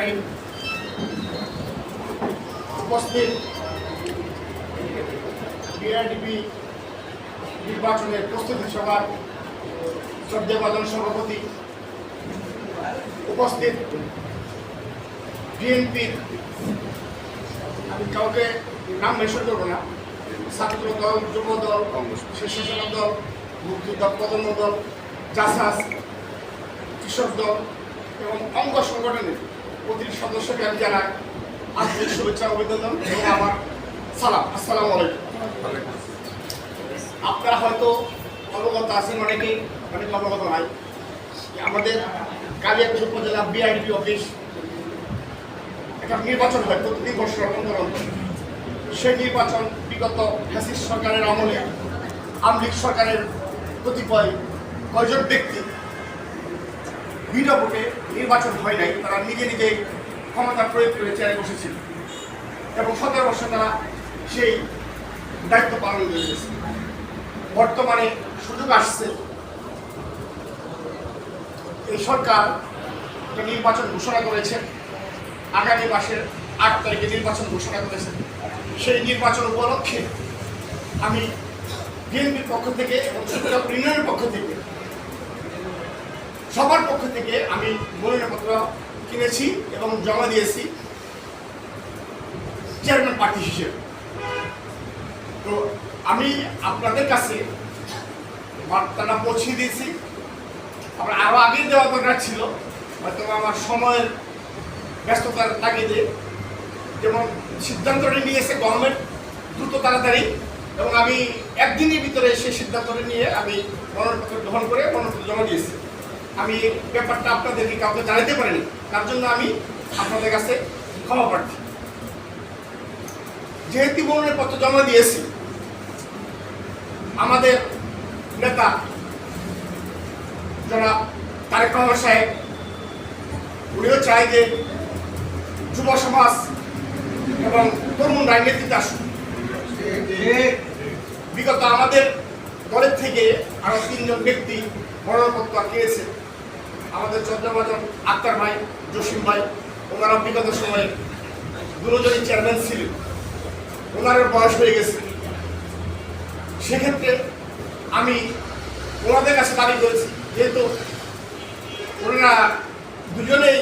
কারিম, উপস্থিত বিআরডিপি নির্বাচনের প্রস্তুতি সভার শ্রদ্ধেয়ভাজন সভাপতি, উপস্থিত বিএনপির, আমি কাউকে নাম মেনশন করবো না, ছাত্র দল, যুব দল, স্বেচ্ছাসেবক দল, মুক্তিযোদ্ধা প্রজন্ম দল, জাসাস, কৃষক দল এবং অঙ্গ সংগঠনের প্রতিটি সদস্যকে আমি জানাই আন্তরিক শুভেচ্ছা, অভিনন্দন এবং আমার সালাম। আসসালামু আলাইকুম। আপনারা হয়তো অবগত আছেন, অনেকে অবগত হয়। আমাদের কালিয়াকৈর উপজেলা বিআরডিপি অফিস একটা নির্বাচন হয় প্রতি 3 বছর অন্তর অন্তর। সেই নির্বাচন বিগত ফ্যাসিস্ট সরকারের আমলে আওয়ামী লীগ সরকারের কতিপয় কয়জন ব্যক্তি বিনা ভোটে নির্বাচন হয় নাই, তারা নিজে নিজেই ক্ষমতা প্রয়োগ করে চেয়ারে বসেছিল এবং 17 বছর তারা সেই দায়িত্ব পালন করে গেছে। বর্তমানে সুযোগ আসছে, এই সরকার একটা নির্বাচন ঘোষণা করেছে, আগামী মাসের 8 তারিখে নির্বাচন ঘোষণা করেছে। সেই নির্বাচন উপলক্ষে আমি বিএনপির পক্ষ থেকে এবং সুবিধাপুর ইউনিয়নের পক্ষ থেকে সবার পক্ষ থেকে আমি মনোনয়নপত্র কিনেছি এবং জমা দিয়েছি চেয়ারম্যান প্রার্থী হিসেবে। তো আমি আপনাদের কাছে বার্তাটা পৌঁছে দিয়েছি। আবার আরও আগেই দেওয়া দরকার ছিল, হয়তো আমার সময়ের ব্যস্ততার তাগিদে, যেমন সিদ্ধান্তটা নিয়েছে গভর্নমেন্ট দ্রুত তাড়াতাড়ি, এবং আমি একদিনের ভিতরে সেই সিদ্ধান্তটা নিয়ে আমি মনোনয়নপত্র গ্রহণ করে মনোনয়নপত্র জমা দিয়েছি। আমি এই ব্যাপারটা আপনাদেরকে কাউকে জানাতে পারিনি, তার জন্য আমি আপনাদের কাছে ক্ষমা প্রার্থী। যেহেতু মনোনয়নপত্র জমা দিয়েছি, আমাদের নেতা যারা তারেক রহমান সাহেব, উনিও চাই যে যুব সমাজ এবং তরুণ রাজনীতিতে আসুন। বিগত আমাদের দলের থেকে আরো 3 জন ব্যক্তি মনোনয়নপত্র কিনেছে। আমাদের চন্দ্রবাজন আক্তার ভাই, জসিম ভাই, ওনারা বিগত সময়ে দুজনই চেয়ারম্যান ছিলেন, ওনাদের বয়স হয়ে গেছে। সেক্ষেত্রে আমি ওনাদের কাছে দাবি করেছি, যেহেতু ওনারা দুজনেই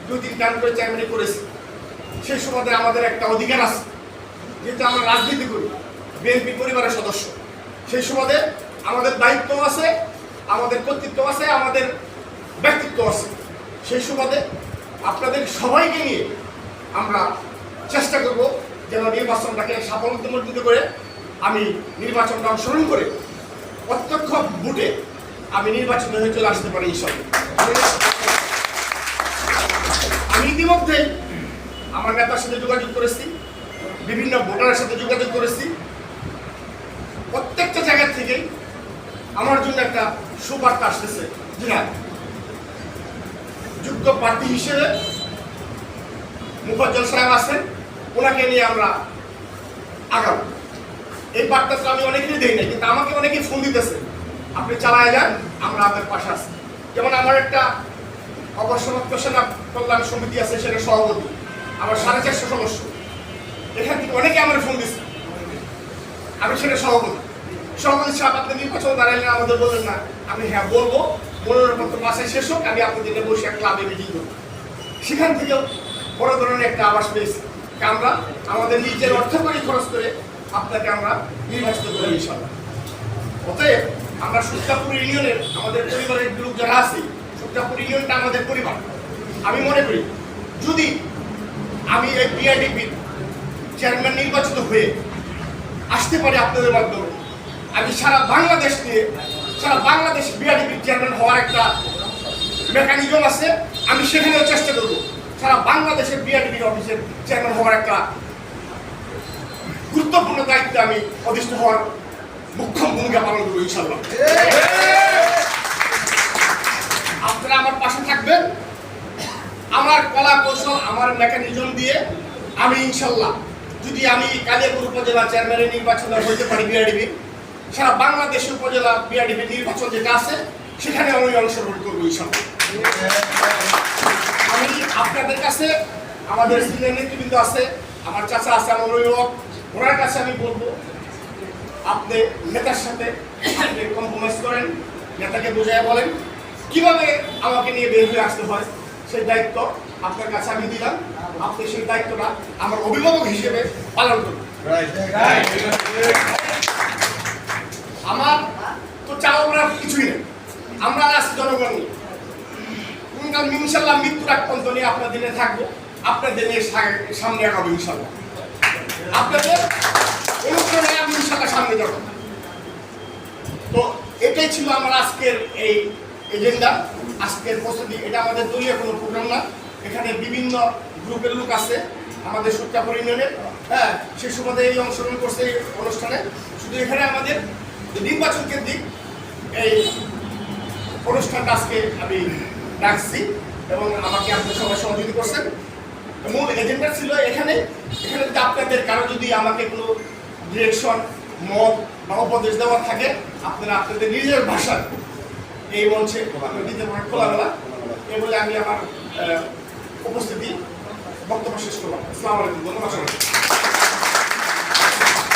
2-3 টার্ম করে চেয়ারম্যানই করেছে, সেই সুবাদে আমাদের একটা অধিকার আছে, যেহেতু আমরা রাজনীতি করি, বিএনপি পরিবারের সদস্য, সেই সুবাদে আমাদের দায়িত্ব আছে, আমাদের কর্তৃত্ব আছে, আমাদের ব্যক্তিত্ব আছে। সেই সুবাদে আপনাদের সবাইকে নিয়ে আমরা চেষ্টা করব যেন নির্বাচনটাকে সাফল্যমণ্ডিত করে আমি নির্বাচনটা অংশগ্রহণ করে প্রত্যক্ষ ভোটে আমি নির্বাচিত হয়ে চলে আসতে পারি ইনশাআল্লাহ। আমি ইতিমধ্যে আমার নেতার সাথে যোগাযোগ করেছি, বিভিন্ন ভোটারের সাথে যোগাযোগ করেছি। প্রত্যেকটা জায়গা থেকে আমার জন্য একটা সুবার্তা আসতেছে, জি না, যোগ্য প্রার্থী হিসেবে মুফাজ্জল সাহেব আছেন, ওনাকে নিয়ে আমরা আগাবো। এই বার্তাটা আমি অনেকেই দেই না, কিন্তু আমাকে অনেকেই ফোন দিতেছে, আপনি চালায় যান, আমরা আপনার পাশে আছি। যেমন আমার একটা অবসমাপ্ত সেনা কল্যাণ সমিতি আছে, সেটা সভাপতি, আমার 450 সদস্য, এখান থেকে অনেকে আমার ফোন দিচ্ছে, আমি সেটা সভাপতি সাহেব আপনি নির্বাচন দাঁড়াইলেন, আমাদের বললেন না। আমি হ্যাঁ বলবো, মনোনয়নপত্র বাসায় শেষ হোক, আমি আপনাদের বসে এক ক্লাবে মিটিং করবো। সেখান থেকেও বড় ধরনের একটা আবাস পেয়েছি, আমরা আমাদের নিজের অর্থ করে খরচ করে আপনাকে আমরা নির্বাচিত করি ইনশাআল্লাহ। অতএব আমরা সুক্তাপুর ইউনিয়নের আমাদের পরিবারের লোক যারা আছে, সুক্তাপুর ইউনিয়নটা আমাদের পরিবার। আমি মনে করি যদি আমি এই বিআরডিপির চেয়ারম্যান নির্বাচিত হয়ে আসতে পারি আপনাদের মাধ্যমে, আমি সারা বাংলাদেশ নিয়ে, সারা বাংলাদেশ বিআরডিপির চেয়ারম্যান হওয়ার একটা মেকানিজম আছে, আমি সেখানেও চেষ্টা করব সারা বাংলাদেশের বিআরডিপির অফিসের চেয়ারম্যান হওয়ার একটা গুরুত্বপূর্ণ দায়িত্বে আমি অধিষ্ঠিত হওয়ার মুখ্যম ভূমিকা পালন করবো ইনশাআল্লাহ। আপনারা আমার পাশে থাকবেন, আমার কলা কৌশল, আমার মেকানিজম দিয়ে আমি ইনশাআল্লাহ, যদি আমি কালিয়াকৈর উপজেলা চেয়ারম্যানের নির্বাচন হইতে পারি বিআরডিপি, সারা বাংলাদেশের উপজেলা বিআরডিপি নির্বাচন যেটা আছে সেখানে আমি অংশগ্রহণ করবো ইনশাআল্লাহ। আমি আপনাদের কাছে, আমাদের সিনিয়র নেতৃবৃন্দ আছে, আমার চাচা আছে, আমার অভিভাবক, ওনার কাছে আমি বলবো আপনি নেতার সাথে আপনি কম্প্রোমাইজ করেন, নেতাকে বুঝাইয়া বলেন কিভাবে আমাকে নিয়ে বের হয়ে আসতে হয়। সেই দায়িত্ব আপনার কাছে আমি দিলাম, আপনি সেই দায়িত্বটা আমার অভিভাবক হিসেবে পালন করুন। আমার তো চাওয়া কিছুই নেই, আমরা আছি জনগণ নিয়ে। ইনশাল্লাহ মৃত্যুর আগ পর্যন্ত নিয়ে আপনাদের নিয়ে থাকবো, আপনাদের নিয়ে সামনে আগাবো ইনশাল্লাহ। আপনাদের অনুপ্রেরণায় আমি ইনশাল্লাহ সামনে যাব। তো এটাই ছিল আমার আজকের এই এজেন্ডা, আজকের প্রস্তুতি। এটা আমাদের দলীয় কোনো প্রোগ্রাম না, এখানে বিভিন্ন গ্রুপের লোক আছে আমাদের সত্যাপুর ইউনিয়নের, হ্যাঁ, সেই সুবাদে এই অংশগ্রহণ করছে এই অনুষ্ঠানে। শুধু এখানে আমাদের নির্বাচন কেন্দ্রিক এই অনুষ্ঠানটা আজকে আমি ডাকছি এবং আমাকে আপনার সবাই সহযোগিতা করছেন। মূল এজেন্ডা ছিল এখানে যদি আপনাদের কারো যদি আমাকে কোনো ডিরেকশন, মত বা উপদেশ দেওয়ার থাকে, আপনারা আপনাদের নিজের ভাষায় এই মঞ্চে দিতে পারেন খোলামেলা। এ বলে আমি আমার উপস্থিতি বক্তব্য শেষ করলাম। আসসালামু আলাইকুম, ধন্যবাদ।